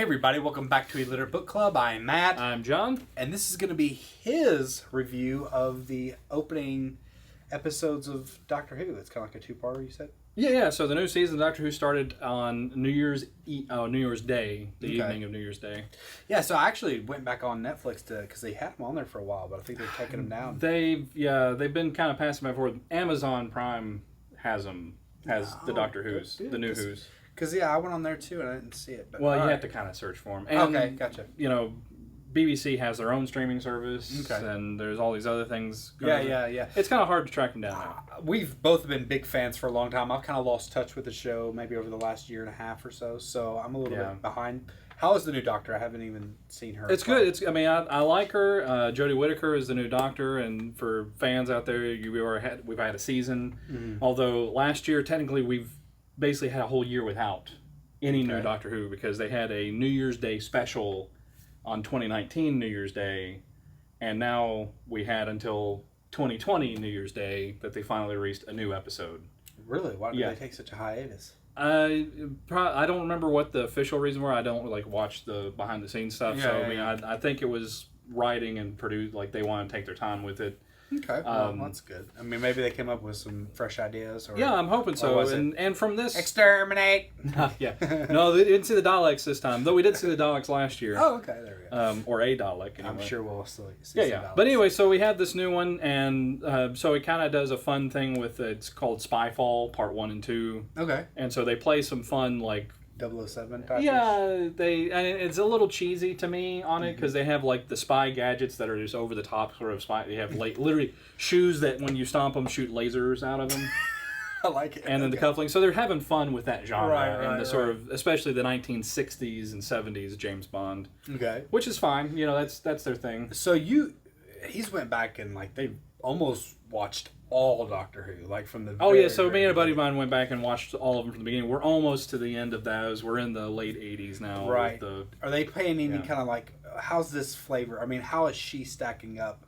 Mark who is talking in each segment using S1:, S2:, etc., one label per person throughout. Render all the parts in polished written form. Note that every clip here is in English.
S1: Hey everybody, welcome back to Illiterate Book Club. I'm Matt.
S2: I'm John.
S1: And this is going to be his review of the opening episodes of Doctor Who. It's kind of like a two-parter, you said?
S2: Yeah. So the new season of Doctor Who started on New Year's Day, the evening of New Year's Day.
S1: Yeah, so I actually went back on Netflix because they had them on there for a while, but I think they're taking them down.
S2: They've been kind of passing by before. Amazon Prime has the Doctor Who's, the new Who's.
S1: Because, I went on there too and I didn't see it. But,
S2: well, you have to kind of search for them. And,
S1: okay, gotcha.
S2: BBC has their own streaming service, and there's all these other things.
S1: Yeah.
S2: It's kind of hard to track them down now.
S1: We've both been big fans for a long time. I've kind of lost touch with the show maybe over the last year and a half or so I'm a little bit behind. How is the new Doctor? I haven't even seen her.
S2: It's good. I like her. Jodie Whittaker is the new Doctor, and for fans out there, we've had a season. Mm-hmm. Although last year, technically, we've basically had a whole year without any new Doctor Who because they had a New Year's Day special on 2019 New Year's Day, and now we had until 2020 New Year's Day that they finally released a new episode.
S1: Really? Why did they take such a hiatus?
S2: I don't remember what the official reason were. I don't watch the behind the scenes stuff. I think it was writing and produced. They want to take their time with it.
S1: Okay, well, that's good. I mean, maybe they came up with some fresh ideas. Or,
S2: I'm hoping so. And from this...
S1: Exterminate!
S2: No, they didn't see the Daleks this time, though we did see the Daleks last year.
S1: Oh, okay, there we go.
S2: Or a Dalek, anyway.
S1: I'm sure we'll still see some Daleks.
S2: But anyway, so we had this new one, and so it kind of does a fun thing with it's called Spyfall, Part 1 and 2.
S1: Okay.
S2: And so they play some fun,
S1: 007 type.
S2: And it's a little cheesy to me on it because they have the spy gadgets that are just over the top sort of spy. They have literally shoes that when you stomp them shoot lasers out of them.
S1: I like it.
S2: And then the cufflinks. So they're having fun with that genre and the sort of, especially the 1960s and 70s James Bond.
S1: Okay.
S2: Which is fine. That's their thing.
S1: So he's went back and they almost watched all Doctor Who, from the
S2: so me and a buddy of mine went back and watched all of them from the beginning. We're almost to the end of those. We're in the late 80s now.
S1: Right. Are they playing any kind of how's this flavor? I mean, how is she stacking up?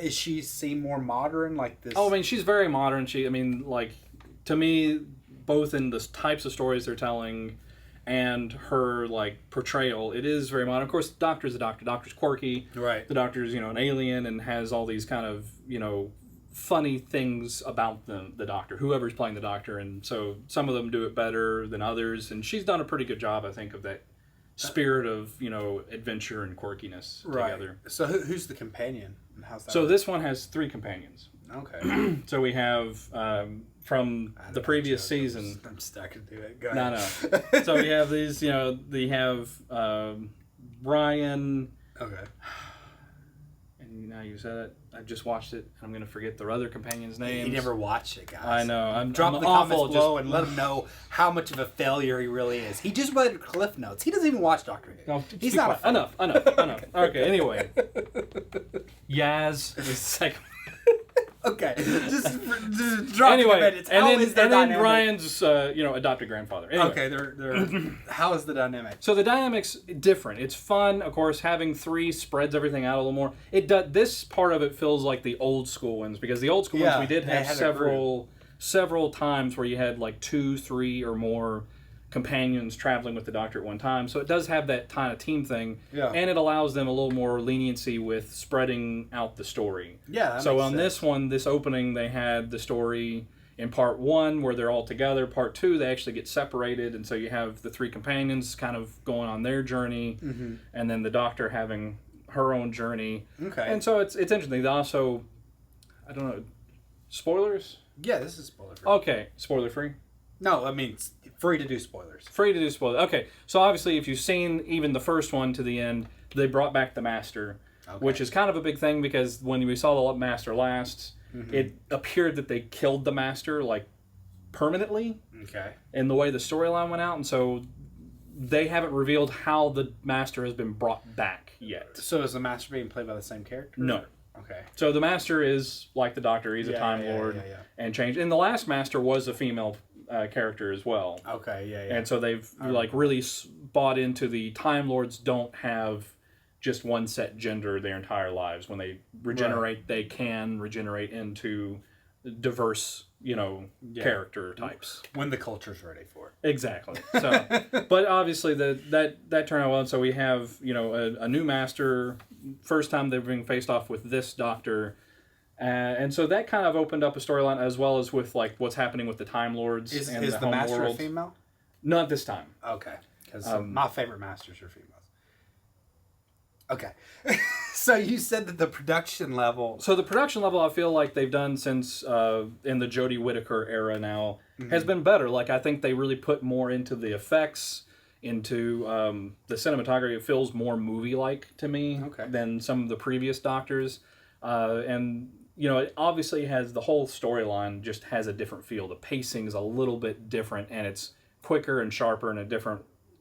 S1: Is she seem more modern this?
S2: Oh, I mean, she's very modern. To me, both in the types of stories they're telling and her portrayal, it is very modern. Of course, the Doctor's the Doctor. Doctor's quirky.
S1: Right.
S2: The Doctor's, an alien and has all these kind of, funny things about the Doctor, whoever's playing the Doctor, and so some of them do it better than others, and she's done a pretty good job, I think, of that spirit of adventure and quirkiness together.
S1: So who's the companion, and how's that?
S2: So this one has 3 companions.
S1: Okay.
S2: So we have from the previous season.
S1: I'm stuck into it. Go ahead.
S2: No. So we have these. They have Brian.
S1: Okay.
S2: And now you said it. I just watched it. I'm going to forget the other companion's name.
S1: He never watched it, guys.
S2: I know.
S1: Drop the comments below and let him know how much of a failure he really is. He just read Cliff Notes. He doesn't even watch Doctor Who.
S2: No,
S1: he's not a fan.
S2: Enough. Okay, anyway. Yaz is the second.
S1: Okay, just drop the minutes.
S2: And then Brian's adopted grandfather. Anyway.
S1: Okay, they're how is the dynamic?
S2: So the dynamic's different. It's fun, of course. Having 3 spreads everything out a little more. It does. This part of it feels like the old school ones because the old school ones we did have several times where you had 2, 3, or more companions traveling with the Doctor at one time. So it does have that kind of team thing. Yeah. And it allows them a little more leniency with spreading out the story.
S1: Yeah.
S2: So on this opening, they had the story in part 1 where they're all together. Part 2, they actually get separated, and so you have the 3 companions kind of going on their journey, and then the Doctor having her own journey. Okay. And so it's interesting. They also, I don't know, spoilers?
S1: Yeah, this is spoiler free.
S2: Okay, spoiler free?
S1: No, I mean, free to do spoilers.
S2: Free to do spoilers. Okay, so obviously if you've seen even the first one to the end, they brought back the Master, which is kind of a big thing because when we saw the Master last, it appeared that they killed the Master, permanently. Okay. In the way the storyline went out, and so they haven't revealed how the Master has been brought back yet.
S1: So is the Master being played by the same character?
S2: No.
S1: Okay.
S2: So the Master is like the Doctor. He's a Time Lord and changed. And the last Master was a female character as well.
S1: Okay, yeah.
S2: And so they've really bought into the Time Lords don't have just one set gender their entire lives. When they regenerate, they can regenerate into diverse character types.
S1: When the culture's ready for it.
S2: Exactly. So, but obviously that turned out well. So we have, a new master, first time they're being faced off with this Doctor. And so that kind of opened up a storyline, as well as with like what's happening with the Time Lords
S1: is
S2: and
S1: the
S2: home
S1: master
S2: world.
S1: a female?
S2: Not this time.
S1: Okay, because my favorite masters are females. Okay, so you said that the production level.
S2: So the production level, I feel like they've done since in the Jodie Whittaker era now has been better. Like I think they really put more into the effects, into the cinematography. It feels more movie-like to me than some of the previous Doctors, and. It obviously has the whole storyline just has a different feel. The pacing's a little bit different, and it's quicker and sharper and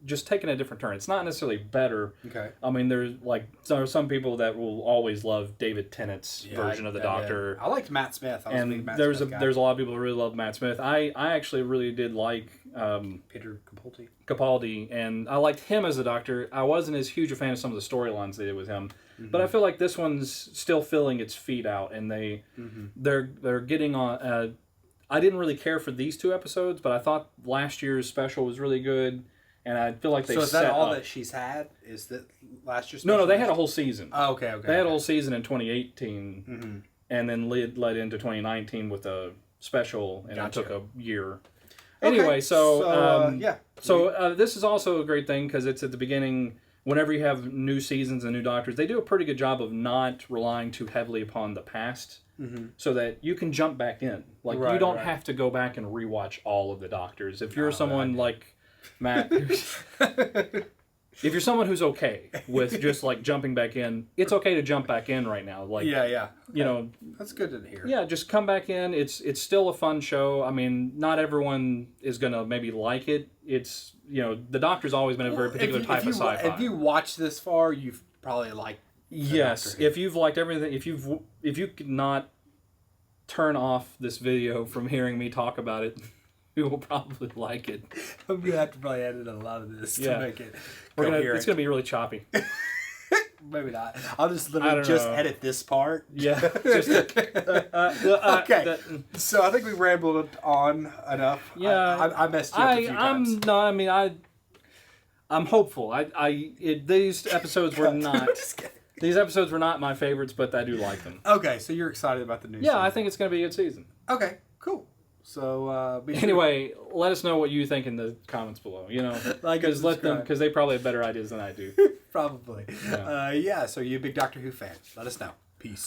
S2: just taking a different turn. It's not necessarily better.
S1: Okay.
S2: I mean, there are some people that will always love David Tennant's version of the Doctor.
S1: I liked Matt Smith. I was a big Matt
S2: there's
S1: Smith guy.
S2: There's a lot of people who really love Matt Smith. I actually really did like
S1: Peter Capaldi.
S2: Capaldi, and I liked him as a Doctor. I wasn't as huge a fan of some of the storylines they did with him. But I feel like this one's still filling its feet out, and they're getting on. I didn't really care for these 2 episodes, but I thought last year's special was really good, and I feel like they.
S1: So is that
S2: set
S1: all
S2: up.
S1: that she's had? Is that last year's? Special?
S2: No, they had a whole season.
S1: Oh, okay.
S2: They had a whole season in 2018, and then led into 2019 with a special, and it took a year. Anyway, so this is also a great thing because it's at the beginning. Whenever you have new seasons and new Doctors, they do a pretty good job of not relying too heavily upon the past, so that you can jump back in. Like you don't have to go back and rewatch all of the Doctors. If you're someone like Matt, if you're someone who's okay with just like jumping back in, it's okay to jump back in right now. Like
S1: that's good to hear.
S2: Yeah, just come back in. It's still a fun show. I mean, not everyone is gonna maybe like it. It's the Doctor's always been a very particular type of sci-fi.
S1: If you watch this far, you've probably liked.
S2: Yes, if you've liked everything, if you could not turn off this video from hearing me talk about it, you will probably like it.
S1: I'm gonna have to probably edit a lot of this to make it.
S2: It's gonna be really choppy.
S1: Maybe not. I'll just literally edit this part.
S2: Yeah.
S1: Okay. So I think we rambled on enough.
S2: Yeah.
S1: I messed you up a few times.
S2: I'm hopeful. These episodes were not. These episodes were not my favorites, but I do like them.
S1: Okay, so you're excited about the new season.
S2: Yeah, I think it's going to be a good season.
S1: Okay, cool. So
S2: anyway, let us know what you think in the comments below. Because they probably have better ideas than I do.
S1: Probably. So you a big Doctor Who fan? Let us know. Peace.